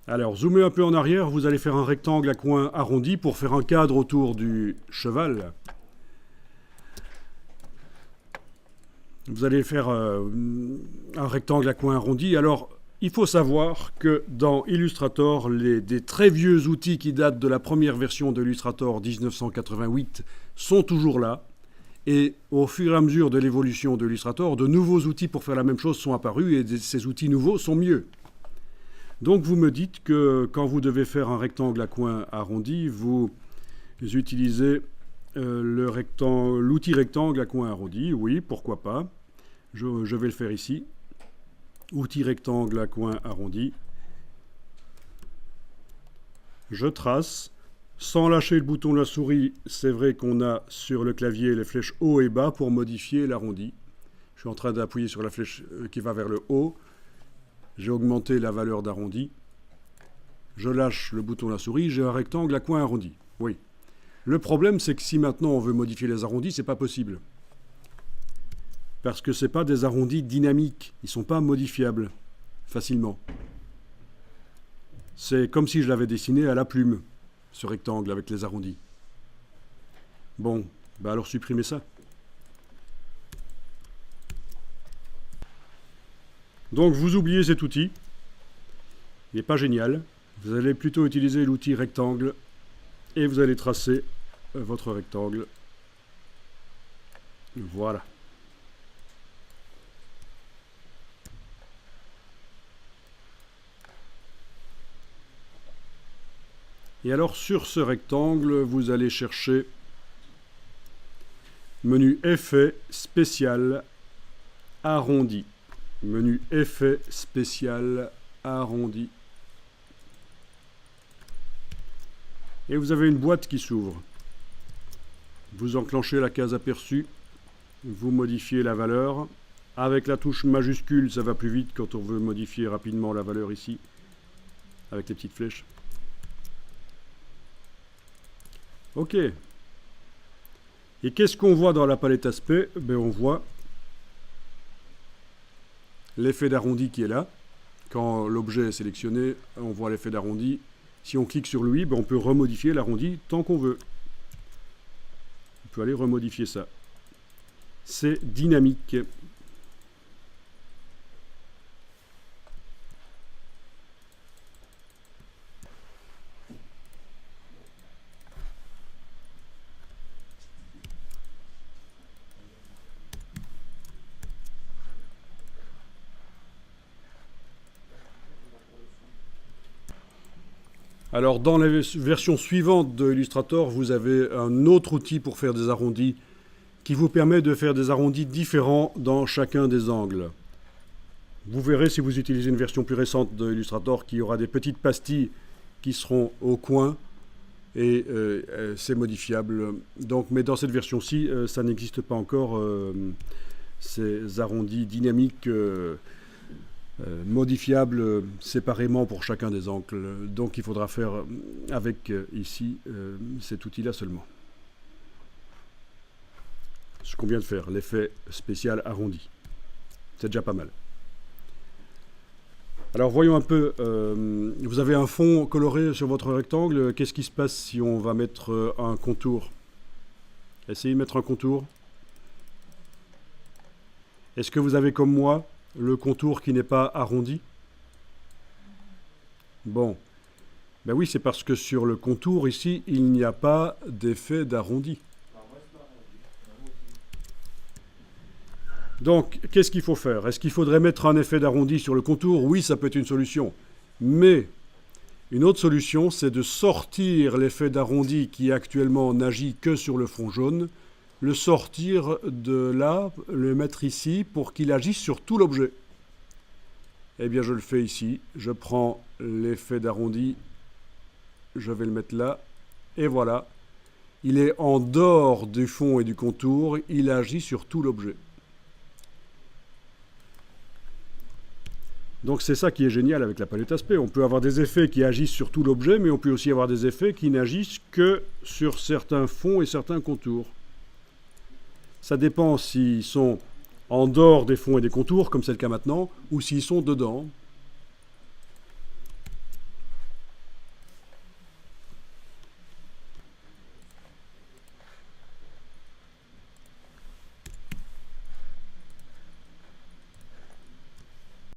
Alors, zoomez un peu en arrière, vous allez faire un rectangle à coin arrondi pour faire un cadre autour du cheval. Vous allez faire un rectangle à coin arrondi. Alors, il faut savoir que dans Illustrator, des très vieux outils qui datent de la première version de Illustrator 1988 sont toujours là. Et au fur et à mesure de l'évolution de Illustrator, de nouveaux outils pour faire la même chose sont apparus et ces outils nouveaux sont mieux. Donc vous me dites que quand vous devez faire un rectangle à coin arrondi, vous utilisez l'outil rectangle à coin arrondi. Oui, pourquoi pas. Je vais le faire ici. Outil rectangle à coin arrondi. Je trace. Sans lâcher le bouton de la souris, c'est vrai qu'on a sur le clavier les flèches haut et bas pour modifier l'arrondi. Je suis en train d'appuyer sur la flèche qui va vers le haut. J'ai augmenté la valeur d'arrondi. Je lâche le bouton de la souris, j'ai un rectangle à coin arrondi. Oui. Le problème, c'est que si maintenant on veut modifier les arrondis, c'est pas possible. Parce que ce n'est pas des arrondis dynamiques. Ils ne sont pas modifiables facilement. C'est comme si je l'avais dessiné à la plume, ce rectangle avec les arrondis. Bon, bah alors supprimez ça. Donc vous oubliez cet outil. Il n'est pas génial. Vous allez plutôt utiliser l'outil rectangle et vous allez tracer votre rectangle. Voilà. Et alors sur ce rectangle, vous allez chercher menu Effet spécial arrondi. Menu Effet spécial arrondi. Et vous avez une boîte qui s'ouvre. Vous enclenchez la case aperçue. Vous modifiez la valeur. Avec la touche majuscule, ça va plus vite quand on veut modifier rapidement la valeur ici. Avec les petites flèches. Ok. Et qu'est-ce qu'on voit dans la palette aspect? Ben, on voit l'effet d'arrondi qui est là. Quand l'objet est sélectionné, on voit l'effet d'arrondi. Si on clique sur lui, ben on peut remodifier l'arrondi tant qu'on veut. On peut aller remodifier ça. C'est dynamique. Alors dans la version suivante de Illustrator, vous avez un autre outil pour faire des arrondis qui vous permet de faire des arrondis différents dans chacun des angles. Vous verrez si vous utilisez une version plus récente de Illustrator qu'il y aura des petites pastilles qui seront au coin et c'est modifiable. Donc, mais dans cette version-ci, ça n'existe pas encore, ces arrondis dynamiques modifiables séparément pour chacun des angles. Donc il faudra faire avec ici cet outil-là seulement. Ce qu'on vient de faire, l'effet spécial arrondi. C'est déjà pas mal. Alors voyons un peu, vous avez un fond coloré sur votre rectangle. Qu'est-ce qui se passe si on va mettre un contour? Essayez de mettre un contour. Est-ce que vous avez comme moi le contour qui n'est pas arrondi? Bon, ben oui, c'est parce que sur le contour ici, il n'y a pas d'effet d'arrondi. Donc, qu'est-ce qu'il faut faire? Est-ce qu'il faudrait mettre un effet d'arrondi sur le contour? Oui, ça peut être une solution. Mais une autre solution, c'est de sortir l'effet d'arrondi qui actuellement n'agit que sur le fond jaune, le sortir de là, le mettre ici pour qu'il agisse sur tout l'objet. Eh bien, je le fais ici. Je prends l'effet d'arrondi, je vais le mettre là, et voilà. Il est en dehors du fond et du contour, il agit sur tout l'objet. Donc c'est ça qui est génial avec la palette aspect. On peut avoir des effets qui agissent sur tout l'objet, mais on peut aussi avoir des effets qui n'agissent que sur certains fonds et certains contours. Ça dépend s'ils sont en dehors des fonds et des contours, comme c'est le cas maintenant, ou s'ils sont dedans.